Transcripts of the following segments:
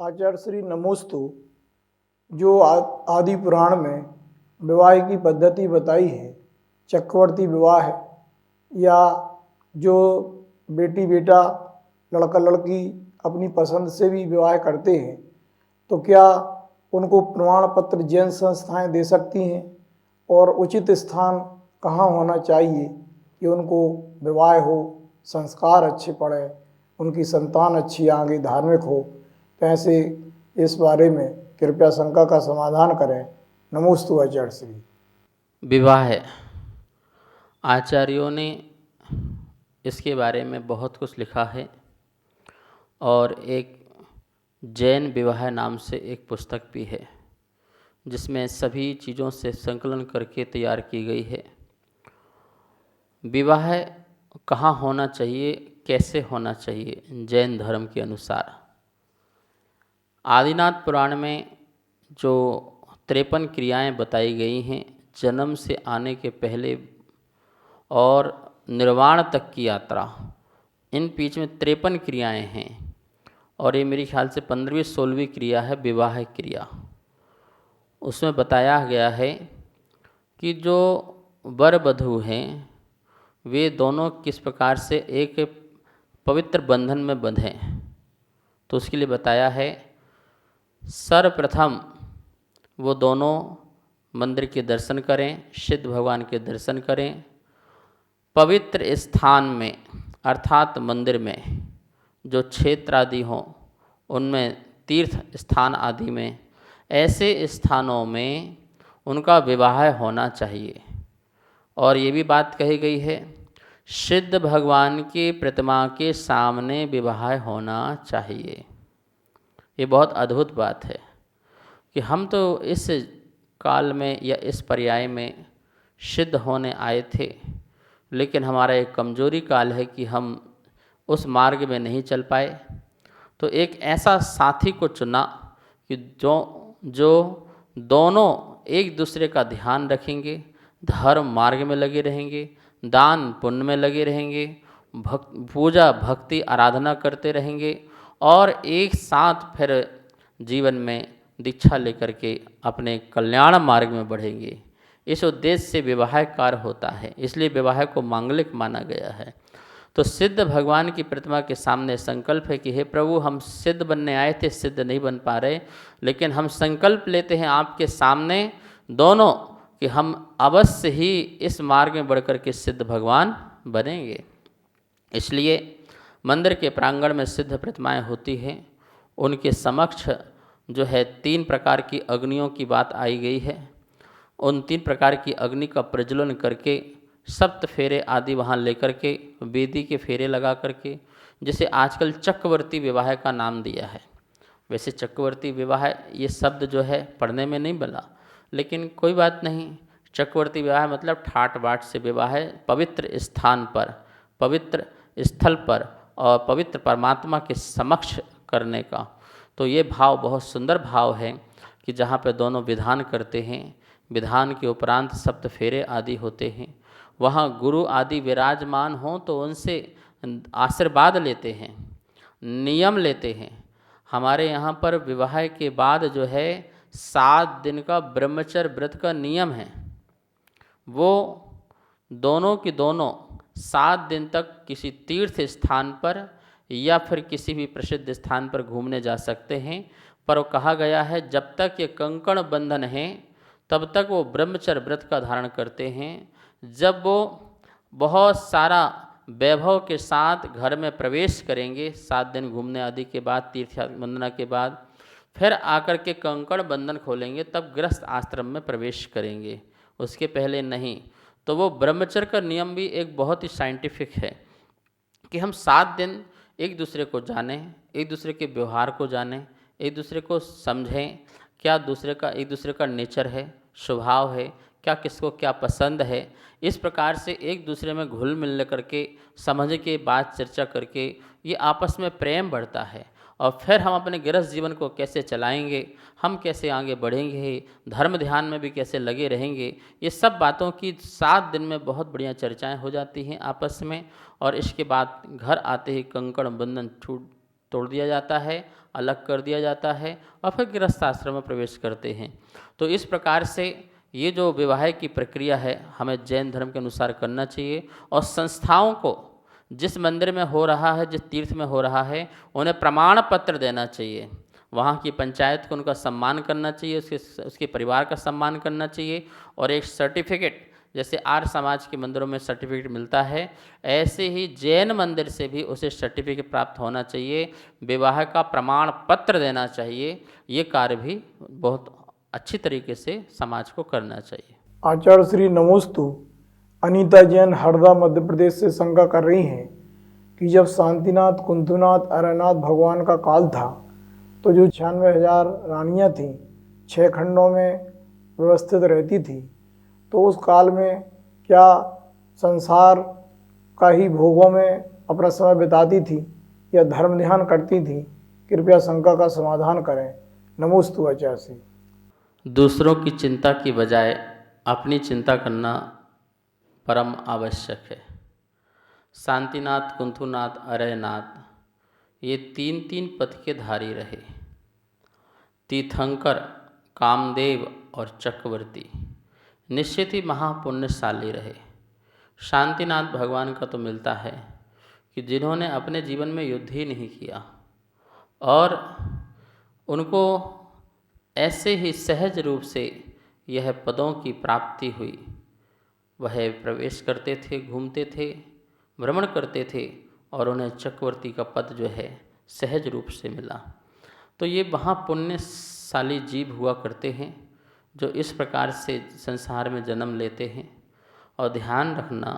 आचार्य श्री नमोस्तु जो आदि पुराण में विवाह की पद्धति बताई है, चक्रवर्ती विवाह या जो बेटी बेटा लड़का लड़की अपनी पसंद से भी विवाह करते हैं, तो क्या उनको प्रमाण पत्र जैन संस्थाएं दे सकती हैं और उचित स्थान कहाँ होना चाहिए कि उनको विवाह हो, संस्कार अच्छे पड़े, उनकी संतान अच्छी आगे धार्मिक हो। तो ऐसे इस बारे में कृपया शंका का समाधान करें। नमोस्तु आचार्य श्री। विवाह आचार्यों ने इसके बारे में बहुत कुछ लिखा है और एक जैन विवाह नाम से एक पुस्तक भी है जिसमें सभी चीज़ों से संकलन करके तैयार की गई है। विवाह कहाँ होना चाहिए, कैसे होना चाहिए जैन धर्म के अनुसार। आदिनाथ पुराण में जो 53 क्रियाएं बताई गई हैं, जन्म से आने के पहले और निर्वाण तक की यात्रा, इन बीच में 53 क्रियाएं हैं और ये मेरे ख्याल से 15वीं-16वीं क्रिया है विवाह क्रिया। उसमें बताया गया है कि जो वर वधू हैं वे दोनों किस प्रकार से एक पवित्र बंधन में बंधें। तो उसके लिए बताया है, सर्वप्रथम वो दोनों मंदिर के दर्शन करें, सिद्ध भगवान के दर्शन करें, पवित्र स्थान में अर्थात मंदिर में जो क्षेत्र आदि हों उनमें, तीर्थ स्थान आदि में, ऐसे स्थानों में उनका विवाह होना चाहिए। और ये भी बात कही गई है, सिद्ध भगवान की प्रतिमा के सामने विवाह होना चाहिए। ये बहुत अद्भुत बात है कि हम तो इस काल में या इस पर्याय में सिद्ध होने आए थे, लेकिन हमारा एक कमजोरी काल है कि हम उस मार्ग में नहीं चल पाए। तो एक ऐसा साथी को चुना कि जो दोनों एक दूसरे का ध्यान रखेंगे, धर्म मार्ग में लगे रहेंगे, दान पुण्य में लगे रहेंगे, पूजा भक्ति आराधना करते रहेंगे और एक साथ फिर जीवन में दीक्षा लेकर के अपने कल्याण मार्ग में बढ़ेंगे। इस उद्देश्य से विवाह कार्य होता है, इसलिए विवाह को मांगलिक माना गया है। तो सिद्ध भगवान की प्रतिमा के सामने संकल्प है कि हे प्रभु, हम सिद्ध बनने आए थे, सिद्ध नहीं बन पा रहे, लेकिन हम संकल्प लेते हैं आपके सामने दोनों कि हम अवश्य ही इस मार्ग में बढ़कर के सिद्ध भगवान बनेंगे। इसलिए मंदिर के प्रांगण में सिद्ध प्रतिमाएं होती हैं, उनके समक्ष जो है 3 प्रकार की अग्नियों की बात आई गई है। उन 3 प्रकार की अग्नि का प्रज्वलन करके सप्त फेरे आदि वहाँ लेकर के वेदी के फेरे लगा करके, जैसे आजकल चक्रवर्ती विवाह का नाम दिया है। वैसे चक्रवर्ती विवाह ये शब्द जो है पढ़ने में नहीं बना, लेकिन कोई बात नहीं। चक्रवर्ती विवाह मतलब ठाट बाट से विवाह, पवित्र स्थान पर, पवित्र स्थल पर और पवित्र परमात्मा के समक्ष करने का। तो ये भाव बहुत सुंदर भाव है कि जहाँ पे दोनों विधान करते हैं, विधान के उपरांत सप्त फेरे आदि होते हैं, वहाँ गुरु आदि विराजमान हों तो उनसे आशीर्वाद लेते हैं, नियम लेते हैं। हमारे यहाँ पर विवाह के बाद जो है 7 दिन का ब्रह्मचर्य व्रत का नियम है। वो दोनों की दोनों 7 दिन तक किसी तीर्थ स्थान पर या फिर किसी भी प्रसिद्ध स्थान पर घूमने जा सकते हैं, पर वो कहा गया है जब तक ये कंकण बंधन है तब तक वो ब्रह्मचर्य व्रत का धारण करते हैं। जब वो बहुत सारा वैभव के साथ घर में प्रवेश करेंगे 7 दिन घूमने आदि के बाद, तीर्थ वंदना के बाद, फिर आकर के कंकण बंधन खोलेंगे, तब गृहस्थ आश्रम में प्रवेश करेंगे, उसके पहले नहीं। तो वो ब्रह्मचर्य का नियम भी एक बहुत ही साइंटिफिक है कि हम 7 दिन एक दूसरे को जानें, एक दूसरे के व्यवहार को जानें, एक दूसरे को समझें, क्या एक दूसरे का नेचर है, स्वभाव है, क्या किसको क्या पसंद है। इस प्रकार से एक दूसरे में घुल मिल करके, समझ के, बात चर्चा करके ये आपस में प्रेम बढ़ता है। और फिर हम अपने गृहस्थ जीवन को कैसे चलाएंगे, हम कैसे आगे बढ़ेंगे, धर्म ध्यान में भी कैसे लगे रहेंगे, ये सब बातों की 7 दिन में बहुत बढ़िया चर्चाएं हो जाती हैं आपस में। और इसके बाद घर आते ही कंकण बंधन तोड़ दिया जाता है, अलग कर दिया जाता है और फिर गृहस्थ आश्रम में प्रवेश करते हैं। तो इस प्रकार से ये जो विवाह की प्रक्रिया है हमें जैन धर्म के अनुसार करना चाहिए। और संस्थाओं को जिस मंदिर में हो रहा है, जिस तीर्थ में हो रहा है, उन्हें प्रमाण पत्र देना चाहिए। वहाँ की पंचायत को उनका सम्मान करना चाहिए, उसके परिवार का सम्मान करना चाहिए। और एक सर्टिफिकेट, जैसे आर्य समाज के मंदिरों में सर्टिफिकेट मिलता है, ऐसे ही जैन मंदिर से भी उसे सर्टिफिकेट प्राप्त होना चाहिए, विवाह का प्रमाण पत्र देना चाहिए। ये कार्य भी बहुत अच्छी तरीके से समाज को करना चाहिए। आचार्य श्री नमोस्तु अनीता जैन हरदा मध्य प्रदेश से शंका कर रही हैं कि जब शांतिनाथ, कुंथुनाथ, अरनाथ भगवान का काल था तो जो 96,000 रानियाँ थीं 6 खंडों में व्यवस्थित रहती थी, तो उस काल में क्या संसार का ही भोगों में अपना समय बिताती थी या धर्म ध्यान करती थी? कृपया शंका का समाधान करें। नमोस्तु आचार्य श्री। दूसरों की चिंता की बजाय अपनी चिंता करना परम आवश्यक है। शांतिनाथ, कुंथुनाथ, अरयनाथ ये 3 पद के धारी रहे। तीर्थंकर, कामदेव और चक्रवर्ती निश्चित ही महापुण्यशाली रहे। शांतिनाथ भगवान का तो मिलता है कि जिन्होंने अपने जीवन में युद्ध ही नहीं किया और उनको ऐसे ही सहज रूप से यह पदों की प्राप्ति हुई। वह प्रवेश करते थे, घूमते थे, भ्रमण करते थे और उन्हें चक्रवर्ती का पद जो है सहज रूप से मिला। तो ये महापुण्यशाली जीव हुआ करते हैं जो इस प्रकार से संसार में जन्म लेते हैं। और ध्यान रखना,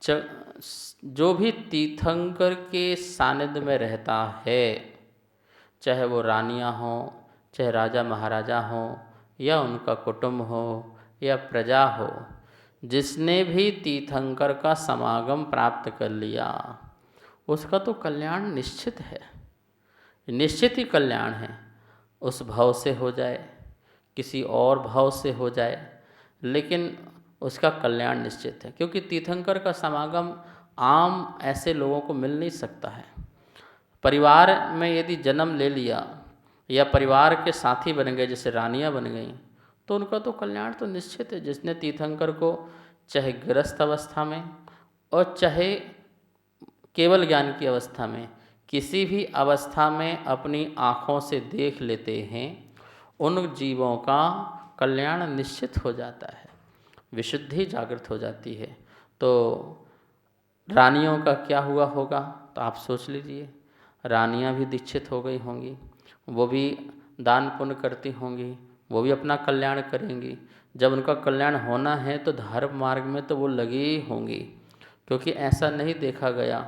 जो भी तीर्थंकर के सानिध्य में रहता है, चाहे वो रानियां हों, चाहे राजा महाराजा हों, या उनका कुटुंब हो या प्रजा हो, जिसने भी तीर्थंकर का समागम प्राप्त कर लिया उसका तो कल्याण निश्चित है, निश्चित ही कल्याण है। उस भाव से हो जाए, किसी और भाव से हो जाए, लेकिन उसका कल्याण निश्चित है। क्योंकि तीर्थंकर का समागम आम ऐसे लोगों को मिल नहीं सकता है। परिवार में यदि जन्म ले लिया या परिवार के साथी बन गए, जैसे रानियां बन गई, तो उनका तो कल्याण तो निश्चित है। जिसने तीर्थंकर को चाहे गृहस्थ अवस्था में और चाहे केवल ज्ञान की अवस्था में, किसी भी अवस्था में अपनी आँखों से देख लेते हैं, उन जीवों का कल्याण निश्चित हो जाता है, विशुद्धि जागृत हो जाती है। तो रानियों का क्या हुआ होगा तो आप सोच लीजिए। रानियां भी दीक्षित हो गई होंगी, वो भी दान पुण्य करती होंगी, वो भी अपना कल्याण करेंगी। जब उनका कल्याण होना है तो धर्म मार्ग में तो वो लगी ही होंगी। क्योंकि ऐसा नहीं देखा गया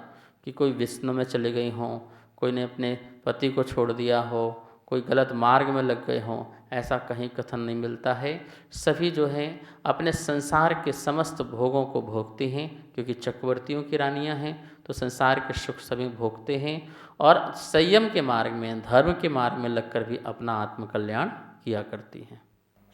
कि कोई विष्णु में चले गई हों, कोई ने अपने पति को छोड़ दिया हो, कोई गलत मार्ग में लग गए हों, ऐसा कहीं कथन नहीं मिलता है। सभी जो है अपने संसार के समस्त भोगों को भोगते हैं, क्योंकि चक्रवर्तियों की रानियां हैं तो संसार के सुख सभी भोगते हैं और संयम के मार्ग में, धर्म के मार्ग में लगकर भी अपना आत्मकल्याण किया करती हैं।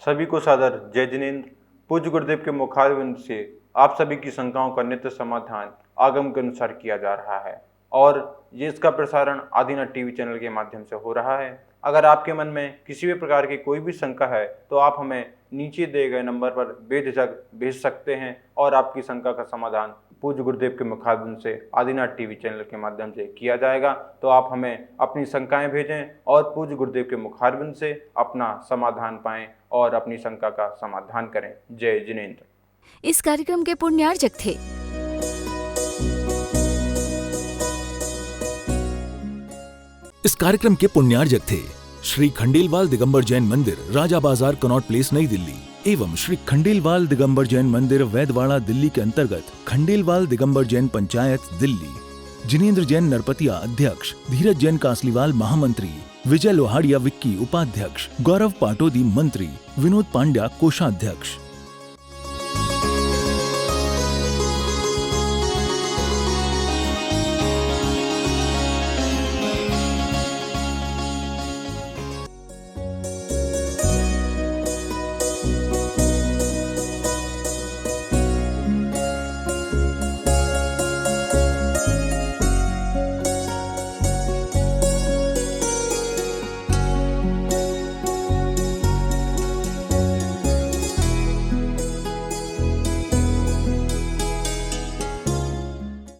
सभी को सादर जय जिनेंद्र। पूज्य गुरुदेव के मुखारविंद से आप सभी की शंकाओं का नित्य समाधान आगम के अनुसार किया जा रहा है और ये इसका प्रसारण आदिनाथ टीवी चैनल के माध्यम से हो रहा है। अगर आपके मन में किसी भी प्रकार की कोई भी शंका है तो आप हमें नीचे दिए गए नंबर पर बेझिझक भेज सकते हैं और आपकी शंका का समाधान पूज्य गुरुदेव के मुखारविंद से आदिनाथ टीवी चैनल के माध्यम से किया जाएगा। तो आप हमें अपनी शंकाएं भेजें और पूज्य गुरुदेव के मुखारविंद से अपना समाधान पाएं और अपनी शंका का समाधान करें। जय जिनेंद्र। इस कार्यक्रम के पुण्यार्जक थे इस कार्यक्रम के पुण्यार्जक थे श्री खंडेलवाल दिगंबर जैन मंदिर, राजा बाजार, कनॉट प्लेस, नई दिल्ली एवं श्री खंडेलवाल दिगंबर जैन मंदिर, वैदवाड़ा, दिल्ली के अंतर्गत खंडेलवाल दिगंबर जैन पंचायत, दिल्ली। जिनेंद्र जैन नरपतिया अध्यक्ष, धीरज जैन कासलीवाल महामंत्री, विजय लोहाड़िया विक्की उपाध्यक्ष, गौरव पाटोदी मंत्री, विनोद पांड्या कोषाध्यक्ष।